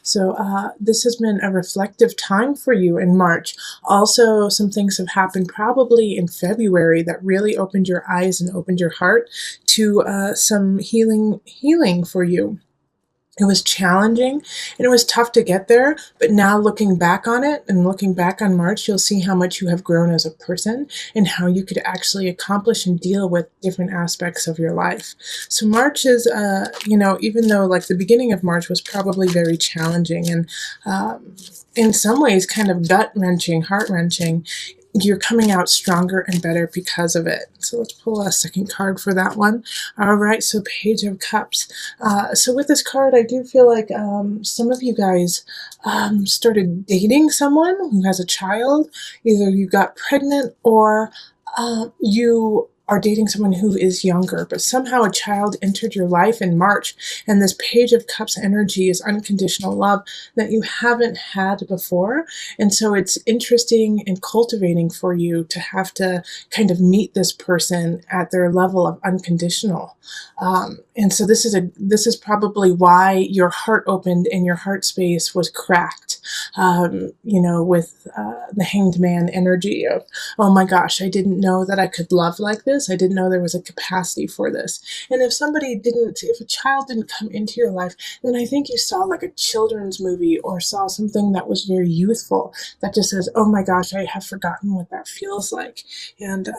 So this has been a reflective time for you in March. Also, some things have happened probably in February that really opened your eyes and opened your heart to some healing for you. It was challenging and it was tough to get there, but now looking back on it and looking back on March, you'll see how much you have grown as a person and how you could actually accomplish and deal with different aspects of your life. So March is, even though like the beginning of March was probably very challenging and in some ways kind of gut-wrenching, heart-wrenching, you're coming out stronger and better because of it. So let's pull a second card for that one. All right, so Page of Cups. So with this card, I do feel like some of you guys started dating someone who has a child. Either you got pregnant or you are dating someone who is younger, but somehow a child entered your life in March, and this Page of Cups energy is unconditional love that you haven't had before. And so it's interesting and cultivating for you to have to kind of meet this person at their level of unconditional. And so this is probably why your heart opened and your heart space was cracked, with the Hanged Man energy of, oh my gosh, I didn't know that I could love like this. I didn't know there was a capacity for this. And if a child didn't come into your life, then I think you saw like a children's movie or saw something that was very youthful that just says, oh my gosh, I have forgotten what that feels like. And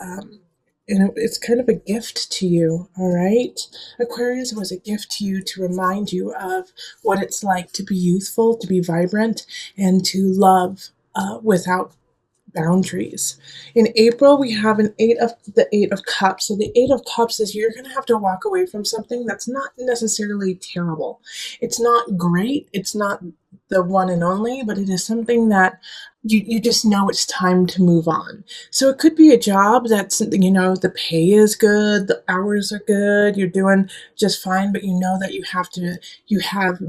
it's kind of a gift to you, all right? Aquarius, was a gift to you to remind you of what it's like to be youthful, to be vibrant, and to love without boundaries. In April, we have the Eight of Cups. So the Eight of Cups is you're going to have to walk away from something that's not necessarily terrible. It's not great. It's not the one and only, but it is something that you just know it's time to move on. So it could be a job that's, the pay is good, the hours are good, you're doing just fine, but you know that you have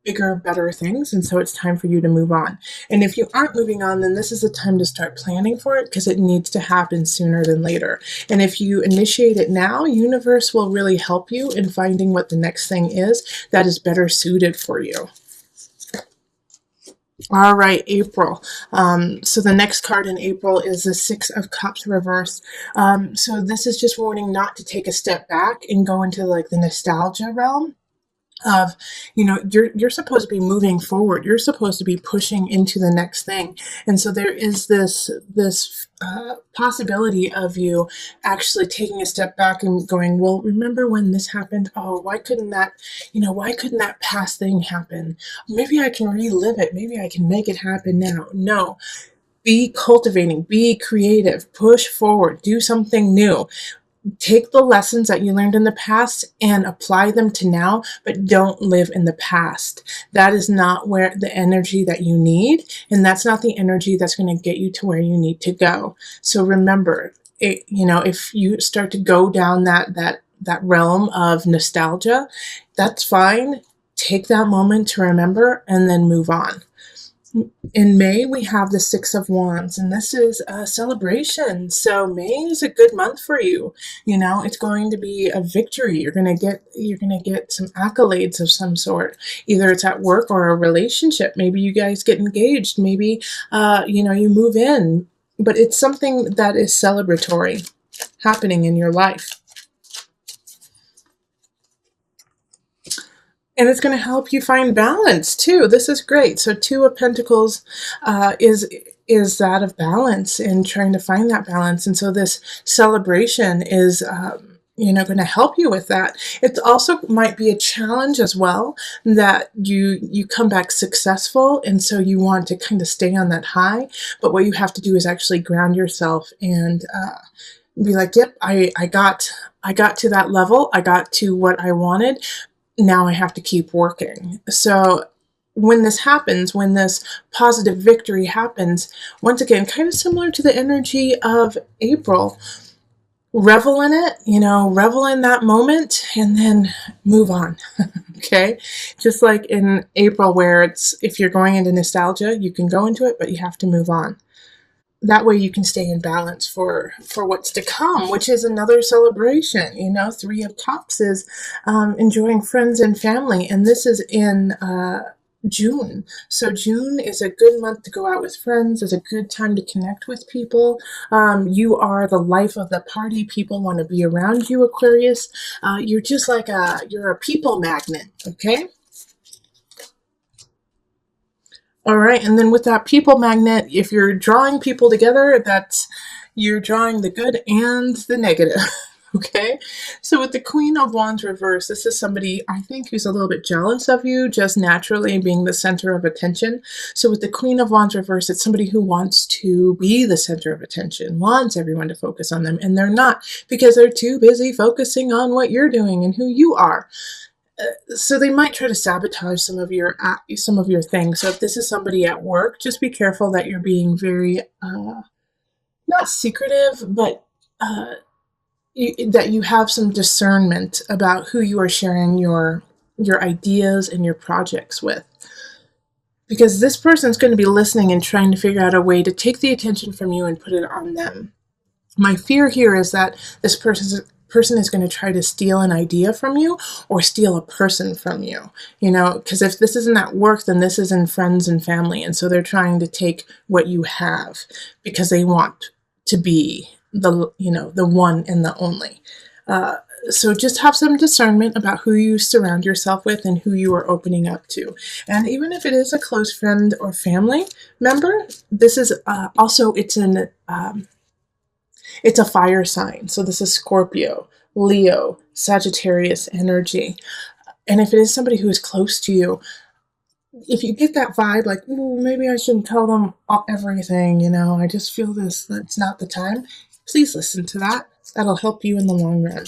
bigger, better things, and so it's time for you to move on. And if you aren't moving on, then this is the time to start planning for it because it needs to happen sooner than later. And if you initiate it now, universe will really help you in finding what the next thing is that is better suited for you. All right, April. So the next card in April is the Six of Cups reversed. So this is just warning not to take a step back and go into like the nostalgia realm of, you're supposed to be moving forward. You're supposed to be pushing into the next thing. And so there is this possibility of you actually taking a step back and going, well, remember when this happened? Oh, why couldn't that past thing happen? Maybe I can relive it. Maybe I can make it happen now. No. Be cultivating, be creative, push forward, do something new. Take the lessons that you learned in the past and apply them to now, but don't live in the past. That is not where the energy that you need, and that's not the energy that's going to get you to where you need to go. So remember, if you start to go down that realm of nostalgia, that's fine. Take that moment to remember and then move on. In May, we have the Six of Wands, and this is a celebration. So May is a good month for you. It's going to be a victory. You're gonna get some accolades of some sort. Either it's at work or a relationship. Maybe you guys get engaged. Maybe you move in. But it's something that is celebratory happening in your life. And it's going to help you find balance too. This is great. So Two of Pentacles is that of balance and trying to find that balance. And so this celebration is, going to help you with that. It also might be a challenge as well that you come back successful. And so you want to kind of stay on that high. But what you have to do is actually ground yourself and be like, yep, I got to that level. I got to what I wanted. Now I have to keep working. So when this happens, when this positive victory happens, once again, kind of similar to the energy of April, revel in it, revel in that moment and then move on. Okay. Just like in April, where if you're going into nostalgia, you can go into it, but you have to move on. That way you can stay in balance for what's to come, which is another celebration. Three of Cups is enjoying friends and family. And this is in June. So June is a good month to go out with friends. It's a good time to connect with people. You are the life of the party. People want to be around you, Aquarius. You're just like you're a people magnet, okay? All right, and then with that people magnet, if you're drawing people together, you're drawing the good and the negative. Okay, so with the Queen of Wands reverse, this is somebody I think who's a little bit jealous of you, just naturally being the center of attention. So with the Queen of Wands reverse, it's somebody who wants to be the center of attention, wants everyone to focus on them, and they're not because they're too busy focusing on what you're doing and who you are. So they might try to sabotage some of your things. So if this is somebody at work, just be careful that you're being very not secretive, but that you have some discernment about who you are sharing your ideas and your projects with. Because this person's going to be listening and trying to figure out a way to take the attention from you and put it on them. My fear here is that this person is going to try to steal an idea from you or steal a person from you, because if this isn't at work, then this is in friends and family. And so they're trying to take what you have because they want to be the one and the only. So just have some discernment about who you surround yourself with and who you are opening up to. And even if it is a close friend or family member, this is also, it's a fire sign. So this is Scorpio, Leo, Sagittarius energy. And if it is somebody who is close to you, if you get that vibe, like, ooh, maybe I shouldn't tell them everything, I just feel that's not the time. Please listen to that. That'll help you in the long run.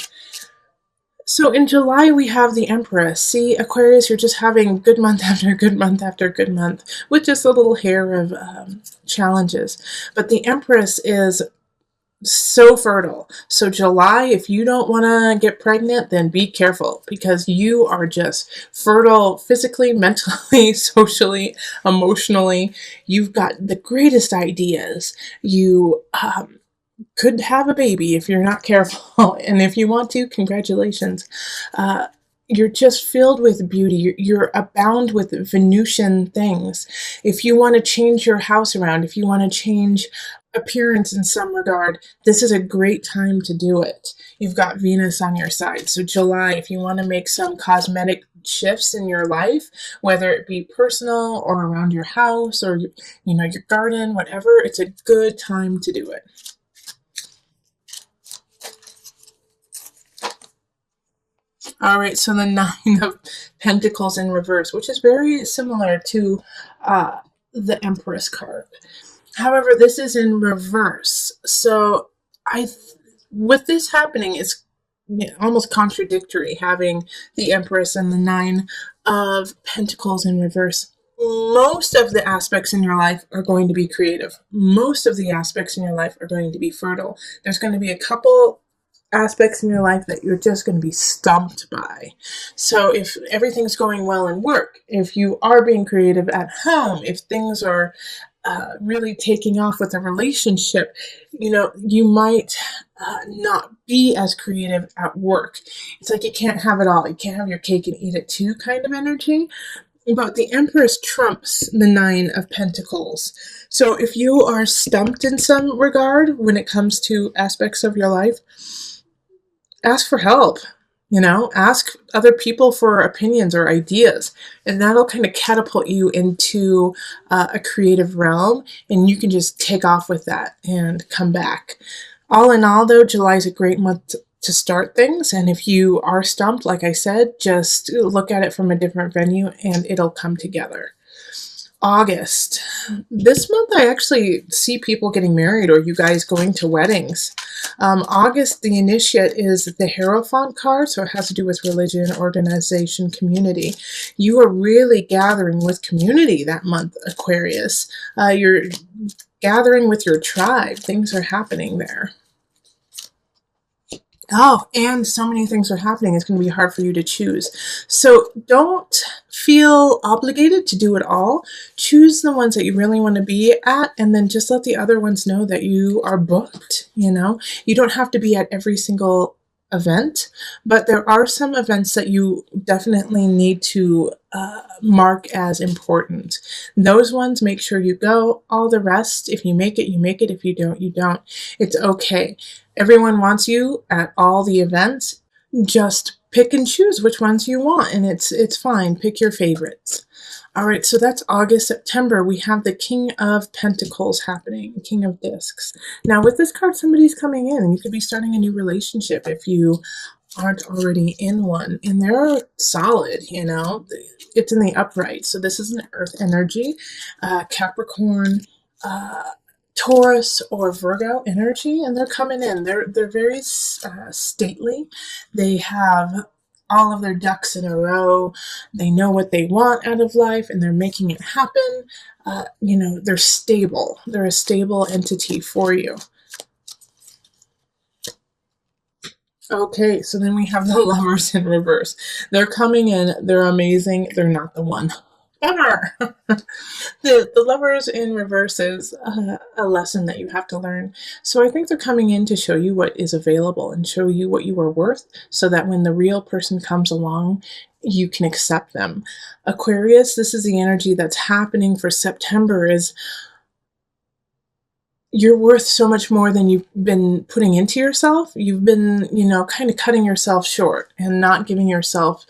So in July, we have the Empress. See, Aquarius, you're just having good month after good month after good month with just a little hair of challenges. But the Empress is so fertile. So July, if you don't want to get pregnant, then be careful because you are just fertile physically, mentally, socially, emotionally. You've got the greatest ideas. You could have a baby if you're not careful. And if you want to, congratulations. You're just filled with beauty. You're abound with Venusian things. If you want to change your house around, if you want to change appearance in some regard, this is a great time to do it. You've got Venus on your side. So July, if you want to make some cosmetic shifts in your life, whether it be personal or around your house or your garden, whatever, it's a good time to do it. All right, so the Nine of Pentacles in reverse, which is very similar to the Empress card. However, this is in reverse. So with this happening, it's almost contradictory having the Empress and the Nine of Pentacles in reverse. Most of the aspects in your life are going to be creative. Most of the aspects in your life are going to be fertile. There's going to be a couple aspects in your life that you're just going to be stumped by. So if everything's going well in work, if you are being creative at home, if things are really taking off with a relationship, you might not be as creative at work. It's like you can't have it all. You can't have your cake and eat it too kind of energy. But the Empress trumps the Nine of Pentacles. So if you are stumped in some regard when it comes to aspects of your life, ask for help. Ask other people for opinions or ideas, and that'll kind of catapult you into a creative realm, and you can just take off with that and come back. All in all, though, July is a great month to start things, and if you are stumped, like I said, just look at it from a different venue, and it'll come together. August. This month I actually see people getting married or you guys going to weddings. August, the initiate is the Hierophant card, so it has to do with religion, organization, community. You are really gathering with community that month, Aquarius. You're gathering with your tribe. Things are happening there. Oh, and so many things are happening. It's going to be hard for you to choose. So don't feel obligated to do it all. Choose the ones that you really want to be at, and then just let the other ones know that you are booked. You don't have to be at every single event, but there are some events that you definitely need to mark as important. Those ones, make sure you go. All the rest, if you make it, you make it. If you don't, you don't. It's okay. Everyone wants you at all the events. Just pick and choose which ones you want, and it's fine. Pick your favorites. All right, so that's August. September, we have the King of Pentacles happening, King of Discs. Now, with this card, somebody's coming in. You could be starting a new relationship if you aren't already in one. And they're solid, you know. It's in the upright. So this is an earth energy, Capricorn, Taurus, or Virgo energy. And they're coming in. They're very stately. They have all of their ducks in a row. They know what they want out of life, and they're making it happen. You know, they're stable. They're a stable entity for you. Okay, so then we have the Lovers in reverse. They're coming in. They're amazing. They're not the one. Bummer. The Lovers in reverse is a lesson that you have to learn. So I think they're coming in to show you what is available and show you what you are worth, so that when the real person comes along, you can accept them. Aquarius, this is the energy that's happening for September, is you're worth so much more than you've been putting into yourself. You've been, you know, kind of cutting yourself short and not giving yourself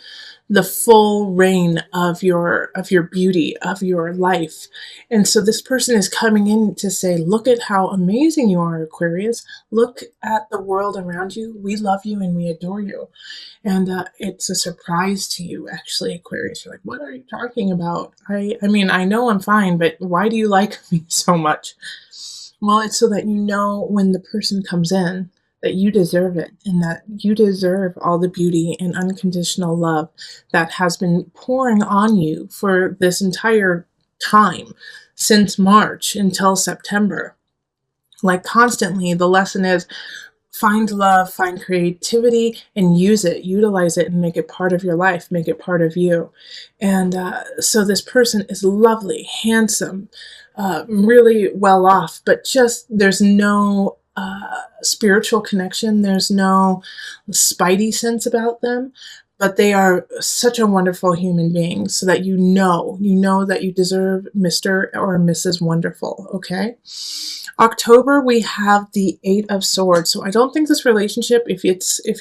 the full reign of your beauty, of your life. And so this person is coming in to say, look at how amazing you are, Aquarius. Look at the world around you. We love you and we adore you. And it's a surprise to you, actually, Aquarius. You're like, what are you talking about? I mean, I know I'm fine, but why do you like me so much? Well, it's so that you know when the person comes in that you deserve it, and that you deserve all the beauty and unconditional love that has been pouring on you for this entire time, since March until September. Like, constantly, the lesson is find love, find creativity, and use it, utilize it, and make it part of your life, make it part of you. And so this person is lovely, handsome, really well off, but just there's no spiritual connection. There's no spidey sense about them, but they are such a wonderful human being, so that you know that you deserve Mr. or Mrs. Wonderful. Okay. October, we have the Eight of Swords. So I don't think this relationship, if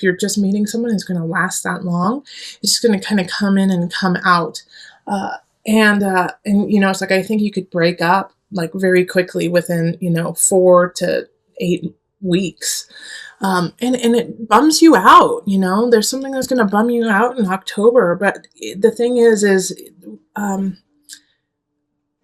you're just meeting someone, is going to last that long. It's just going to kind of come in and come out. And you know, it's like, I think you could break up like very quickly within, you know, 4 to 8 weeks. And it bums you out, you know, there's something that's going to bum you out in October. But the thing is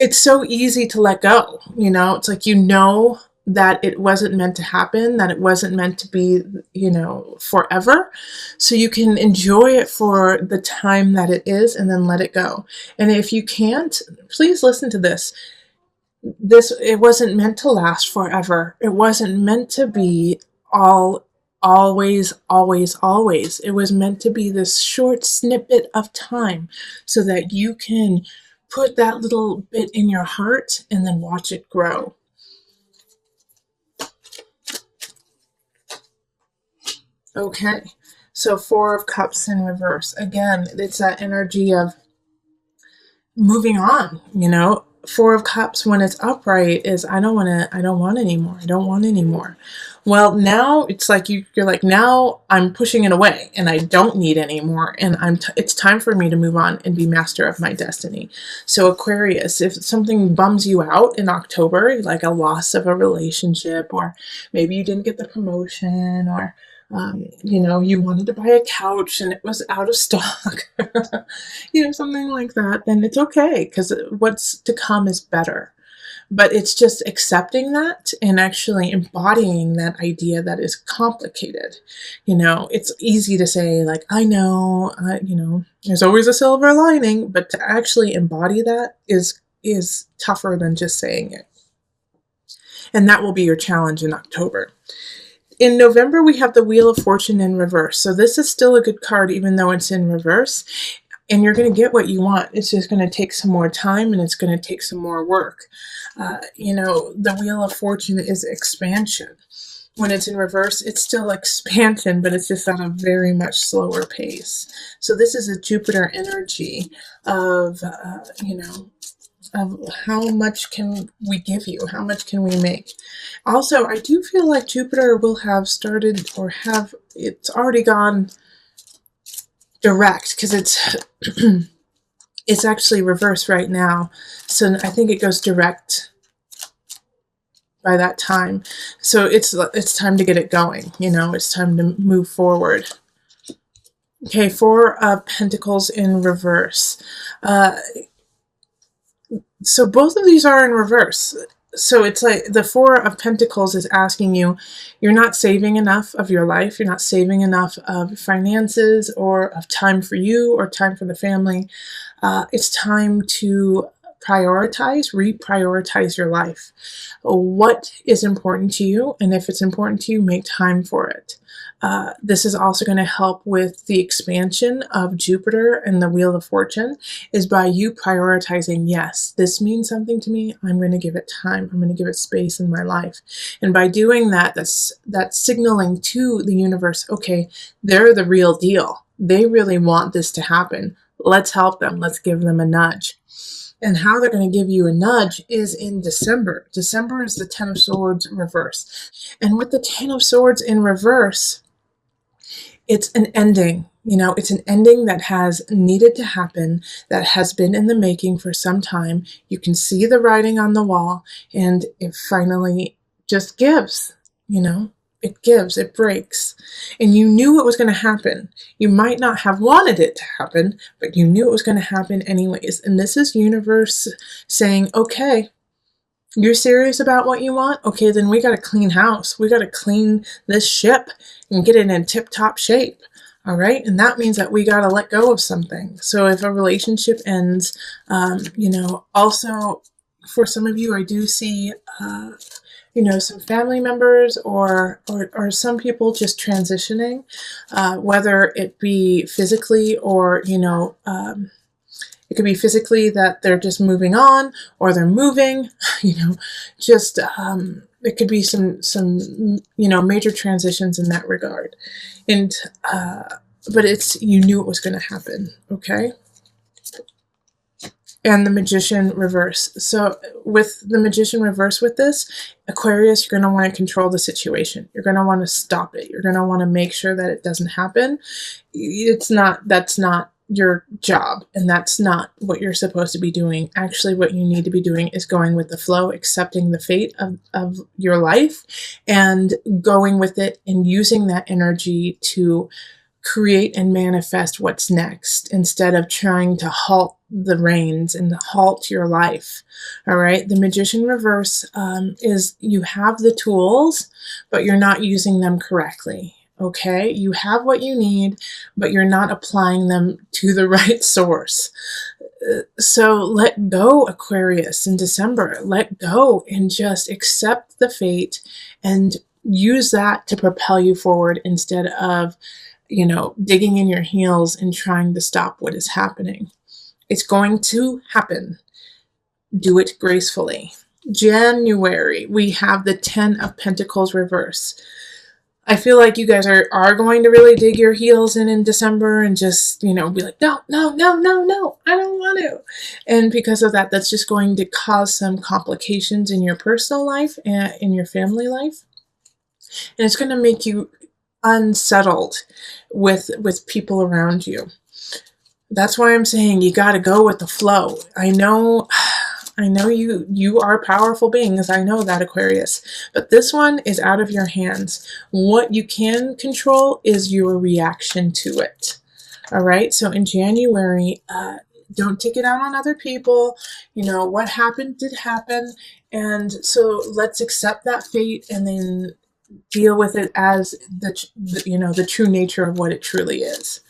it's so easy to let go, you know, it's like, you know, that it wasn't meant to happen, that it wasn't meant to be, you know, forever. So you can enjoy it for the time that it is, and then let it go. And if you can't, please listen to this. It wasn't meant to last forever. It wasn't meant to be always. It was meant to be this short snippet of time, so that you can put that little bit in your heart and then watch it grow. Okay, so Four of Cups in reverse. Again, it's that energy of moving on, you know. Four of Cups, when it's upright, is I don't want anymore. Well, now it's like you're like, now I'm pushing it away and I don't need anymore, and it's time for me to move on and be master of my destiny. So Aquarius, if something bums you out in October, like a loss of a relationship, or maybe you didn't get the promotion, or you know, you wanted to buy a couch and it was out of stock, you know, something like that, then it's okay, because what's to come is better. But it's just accepting that and actually embodying that idea that is complicated. You know, it's easy to say, like, I know, you know, there's always a silver lining, but to actually embody that is tougher than just saying it. And that will be your challenge in October. In November, we have the Wheel of Fortune in reverse. So this is still a good card, even though it's in reverse. And you're going to get what you want. It's just going to take some more time, and it's going to take some more work. You know, the Wheel of Fortune is expansion. When it's in reverse, it's still expansion, but it's just at a very much slower pace. So this is a Jupiter energy of, of how much can we give you? How much can we make? Also, I do feel like Jupiter will have started, or it's already gone direct, because it's it's actually reversed right now. So I think it goes direct by that time. So it's time to get it going. It's time to move forward. Okay, Four of Pentacles in reverse. So both of these are in reverse. So it's like the Four of Pentacles is asking you, you're not saving enough of your life. You're not saving enough of finances or of time for you or time for the family. It's time to reprioritize your life. What is important to you? And if it's important to you, make time for it. This is also going to help with the expansion of Jupiter and the Wheel of Fortune, is by you prioritizing, yes, this means something to me. I'm going to give it time. I'm going to give it space in my life. And by doing that, that's signaling to the universe, okay, they're the real deal. They really want this to happen. Let's help them. Let's give them a nudge. And how they're going to give you a nudge is in December. December is the Ten of Swords reverse. And with the Ten of Swords in reverse, it's an ending. It's an ending that has needed to happen, that has been in the making for some time. You can see the writing on the wall, and it finally just gives. It gives, it breaks. And you knew it was going to happen. You might not have wanted it to happen, but you knew it was going to happen anyways. And this is universe saying, okay, you're serious about what you want? Okay, then we got to clean house. We got to clean this ship and get it in tip-top shape. All right. And that means that we got to let go of something. So if a relationship ends, also for some of you, I do see, some family members or some people just transitioning, whether it be physically or, it could be physically that they're just moving on, or they're moving, it could be some major transitions in that regard. And, but you knew it was going to happen. Okay. And the Magician reverse. So with the Magician reverse with this, Aquarius, you're going to want to control the situation. You're going to want to stop it. You're going to want to make sure that it doesn't happen. That's not your job, and that's not what you're supposed to be doing. Actually, what you need to be doing is going with the flow, accepting the fate of your life, and going with it and using that energy to create and manifest what's next, instead of trying to halt the reins and halt your life. All right. The Magician reverse is you have the tools, but you're not using them correctly. Okay. You have what you need, but you're not applying them to the right source. So let go, Aquarius, in December. Let go and just accept the fate and use that to propel you forward, instead of digging in your heels and trying to stop what is happening. It's going to happen. Do it gracefully. January, we have the Ten of Pentacles reverse. I feel like you guys are going to really dig your heels in December and just, be like, no, I don't want to. And because of that, that's just going to cause some complications in your personal life and in your family life. And it's going to make you unsettled with people around you. That's why I'm saying you got to go with the flow. I know you are powerful beings. I know that, Aquarius. But this one is out of your hands. What you can control is your reaction to it. All right. So in January, don't take it out on other people. What happened did happen. And so let's accept that fate and then deal with it as the true nature of what it truly is.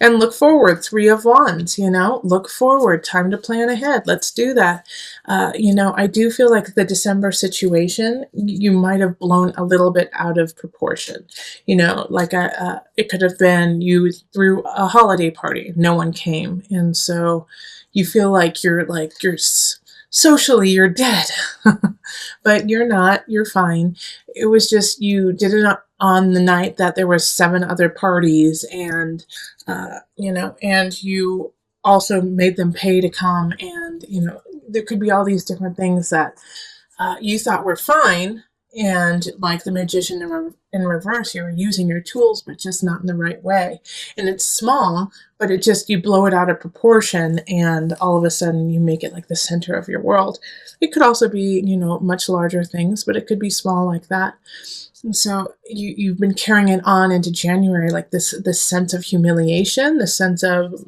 And look forward. Three of Wands, look forward. Time to plan ahead. Let's do that. I do feel like the December situation, you might have blown a little bit out of proportion. It could have been you threw a holiday party. No one came. And so you feel like you're socially you're dead. But you're not. You're fine. It was just you did it on the night that there were 7 other parties, and and you also made them pay to come, and there could be all these different things that you thought were fine, and like the magician in reverse, you were using your tools, but just not in the right way. And it's small, but it just, you blow it out of proportion, and all of a sudden you make it like the center of your world. It could also be, much larger things, but it could be small like that. And so you've been carrying it on into January, like this sense of humiliation, the sense of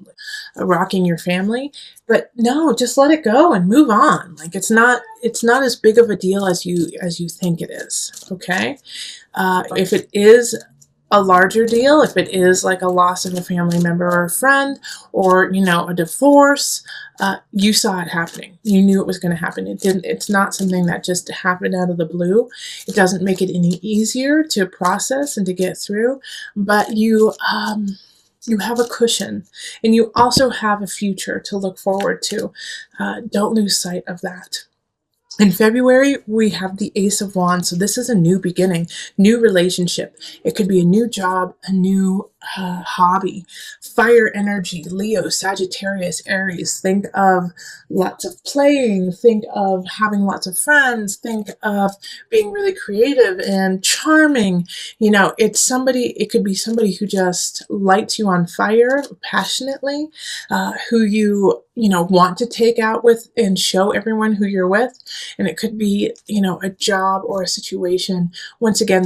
rocking your family. But no, just let it go and move on. Like it's not as big of a deal as you think it is. Okay, if it is a larger deal, if it is like a loss of a family member or a friend, or a divorce, you saw it happening. You knew it was going to happen. It's not something that just happened out of the blue. It doesn't make it any easier to process and to get through, but you have a cushion, and you also have a future to look forward to. Don't lose sight of that. In February, we have the Ace of Wands. So this is a new beginning, new relationship. It could be a new job, a new hobby. Fire energy, Leo, Sagittarius, Aries. Think of lots of playing. Think of having lots of friends. Think of being really creative and charming. It could be somebody who just lights you on fire passionately, who you want to take out with and show everyone who you're with. And it could be, a job or a situation, once again,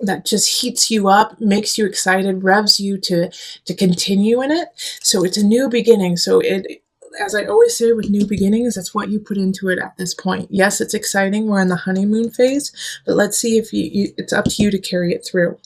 that just heats you up, makes you excited, revs you to continue in it. So it's a new beginning. So as I always say with new beginnings, that's what you put into it at this point. Yes, it's exciting. We're in the honeymoon phase, but let's see if it's up to you to carry it through.